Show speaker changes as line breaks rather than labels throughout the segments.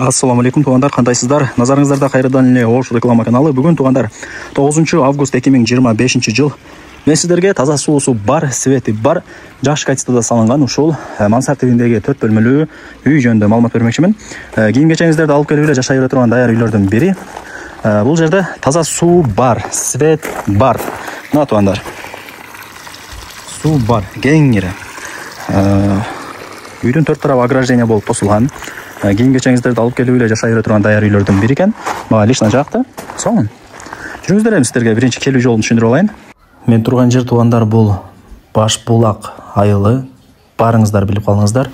Ассаламу алейкум туғандар, қандайсыздар? Назарыңыздарда қайырдан еле Ош реклама каналы. Бүгін туғандар 9 август 2025 жыл. Мен сіздерге таза суысы бар, светі бар, жақсы качествода салынған ушул мансартыбіндегі 4 бөлмелүү үй жөнінде маалымат бермекчимин. Кийим кечеңиздерди алып келип эле жашай бере турган даяр үйлөрдүн бири. Бул жерде таза суу бар, свет бар. Мына туғандар. Суу бар, кеңири. Үйдүн 4 тарабы ограждение болуп тосулган. Кийим кечеңиздерди алып келип эле жашай бере турган даяр үйлөрдүн бири экен. Мага лично жакты. Соң. Жүрүңүздөр эми сиздерге биринчи келүү жолун түшүндүрүп алайын. Мен турган жер туғандар бул Баш Булак айылы. Барыңыздар билип калыңыздар.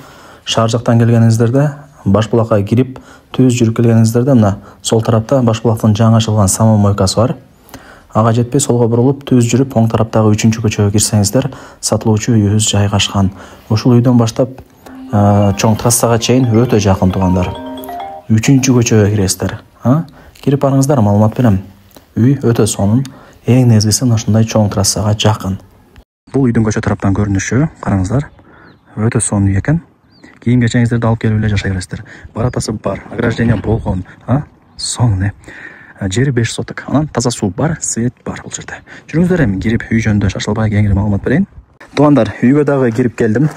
Шаар жактан келгениңиздерде Баш Булакка кирип, түз жүрүп келгениңиздерде мына сол тарапта Баш Булактын жаңы ачылган самомойкасы бар. Ага жетпей солго бурулуп, түз жүрүп, оң тараптагы 3-чү көчөгө кирсеңиздер, сатылуучу үйүбүз жайгашкан. Ушул үйдөн баштап чоң трассага чейин өтө жакын туғандар. 3-чү көчөгө киресиздер. Кирип барыңыздар, маалымат берем. Үй өтө сонун. Эң негизгиси ушундай чоң трассага жакын. Бул үйдүн көчө тараптан көрүнүшү, караңыздар. Өтө сонун үй экен. Кийим кечеңиздерди алып келип эле жашай бересиздер. Баратасы бар, ограждение болгон, сонун. Жери 5 соток. Анан таза суу бар, свет бар бул жерде. Жүрүңүздөр эми кирип үй жөнүндө шашылбай кеңири маалымат берейин. Туғандар, үйгө дагы кирип келдим.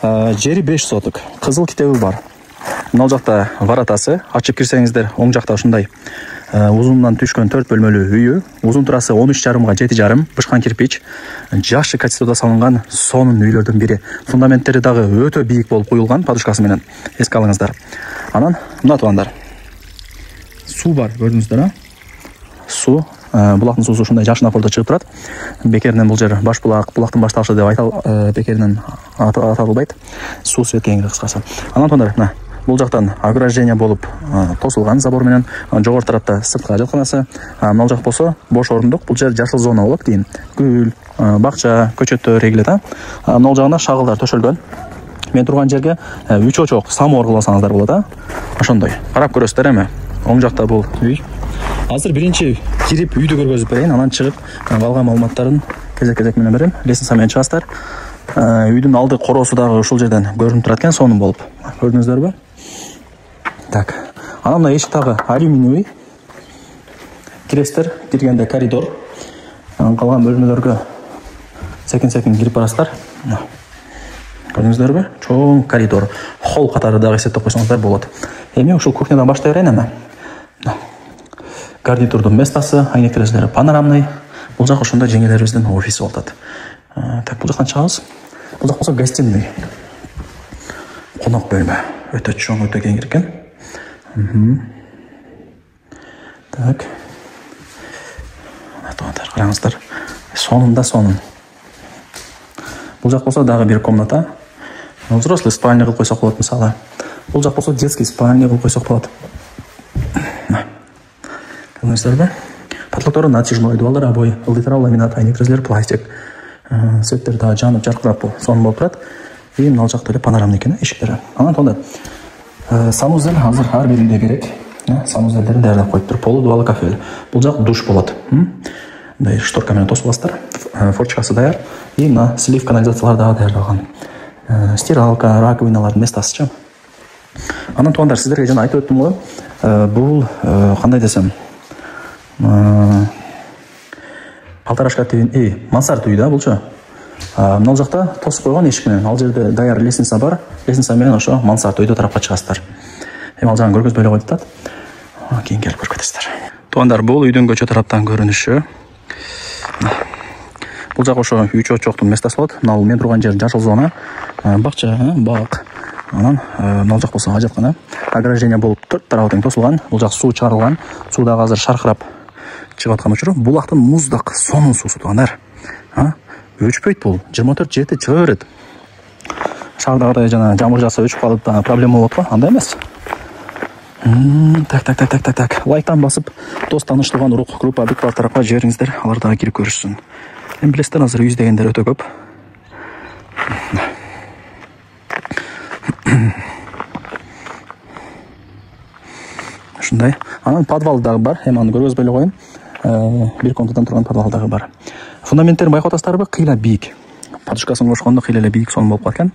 Жери 5 соток. Кызыл китеби бар. Мына жакта варатасы, ачып кирсеңиздер, оң жакта ушундай узундан түшкөн 4 бөлмөлүү үйү. Узун турасы 13,5 га 7,5, бышкан кирпич. Жакшы качествода салынган сонун үйлөрдүн бири. Фундаменттери дагы өтө бийик болуп куюлган, подушкасы менен. Эске алыңыздар. Анан мына туғандар. Суу бар, көрдүңүздөр, Суу, булактын суусу ушундай жакшы напордо чыгып турат. Бекеринен бул жер Баш Булак, булактын башталышы деп бекеринен аталбайт. Суу свет кеңири кыскасы. Анан туғандар, мына бул жактан ограждение болуп тосулган забор менен, жогору тарапта сырткы ажатканасы, мына жак болсо бош орундук. Бул жер жашыл зона болот дейин. Гүл, бакча, көчөттөр эгилет, Мына жагына шагылдар төшөлгөн. Мен турган жерге 3 очок самовар кылсаңыздар болот, Ошондой. Карап көрөсүздөр эми. Оң жакта бул үй. Азыр биринчи кирип үйдү көргөзүп берейин, анан чыгып калган маалыматтарын кезек-кезек менен берем. Лестница менен чыгасыздар. Үйдүн алды короосу дагы ушул жерден көрүнүп турат экен, сонун болуп. Көрдүңүздөрбү? Так. Анан мына эшик дагы алюминиевый. Киресиздер, киргенде коридор. Калган бөлмөлөргө секин-секин кирип барасыздар. Көрдүңүздөрбү? Чоң коридор. Холл катары дагы эсептеп койсоңуздар болот. Эми ушул кухнядан баштай берейин эми. Гарнитурдун местасы, айнек терезелери панорамный. Бул жак ошондо жеңелерибиздин офиси болуп атат. Так, бул жактан чыгабыз. Бул жак болсо гостиный. Конок бөлмө. Өтө чоң, өтө кеңир экен. Так. Атаңдар, караңыздар. Сонун. Бул жак болсо дагы бир комната. Взрослый спальня кылып койсок болот мисалы. Бул жак болсо детский спальня кылып койсок болот. Көрдүңүздөрбү? Потолоктору натяжной, дуалдар обои, ылдыйтар ламинат, айнек терезелер пластик. Светтер дагы жанып, жаркырап сонун болуп турат. И мына жакта эле панорамный экен эшиктери. Анан тоонда санузел азыр ар биринде керек. Санузелдерин даярдап коюптур. Полу дуалы кафель. Бул жак душ болот. Мындай шторка менен тосуласыздар. Форчкасы даяр. И мына слив канализациялар дагы даярдалган. Стиралка, раковиналардын местасычы. Анан тоондар, сиздерге жана айтып өттүм го. Бул кандай десем, полторашка тибин, мансард үй да булчу. Мына жакта тосуп койгон эшик менен, ал жерде даяр лестница бар. Лестница менен ошо мансард үйдө тарапка чыгасыздар. Эми ал жагын көргөзбөй эле коюп атат. Кийин келип көрүп кетесиздер. Туғандар, бул үйдүн көчө тараптан көрүнүшү. Бул жак ошо 3 очоктун местасы болот. Мына мен турган жер жашыл зона, бакча, бак. Анан мына жак болсо ажаткана. Ограждение болуп 4 тарабы тең тосулган. Бул жак суу чыгарылган. Суу дагы азыр шаркырап чыгып аткан учуру. Булактын муздак сонун суусу туғандар. Өчпөйт бул. 24/7 чыга берет. Шаардагыдай жана жамыр жаса өчүп калып проблема болот го, андай эмес. Так. Лайктан басып, дос тааныштырган урук группа объекттер тарапка жибериңиздер, алар дагы кирип көрүшсүн. Эми билесиздер, азыр үй издегендер өтө көп. Ушундай. Анан подвал дагы бар. Эми аны көргөзбөй эле коеюн. Бир комнатадан турган подвал дагы бар. Фундаменттерин байкап атасыздарбы? Кыйла бийик. Подушкасын кошкондо кыйла эле бийик сонун болуп калган экен.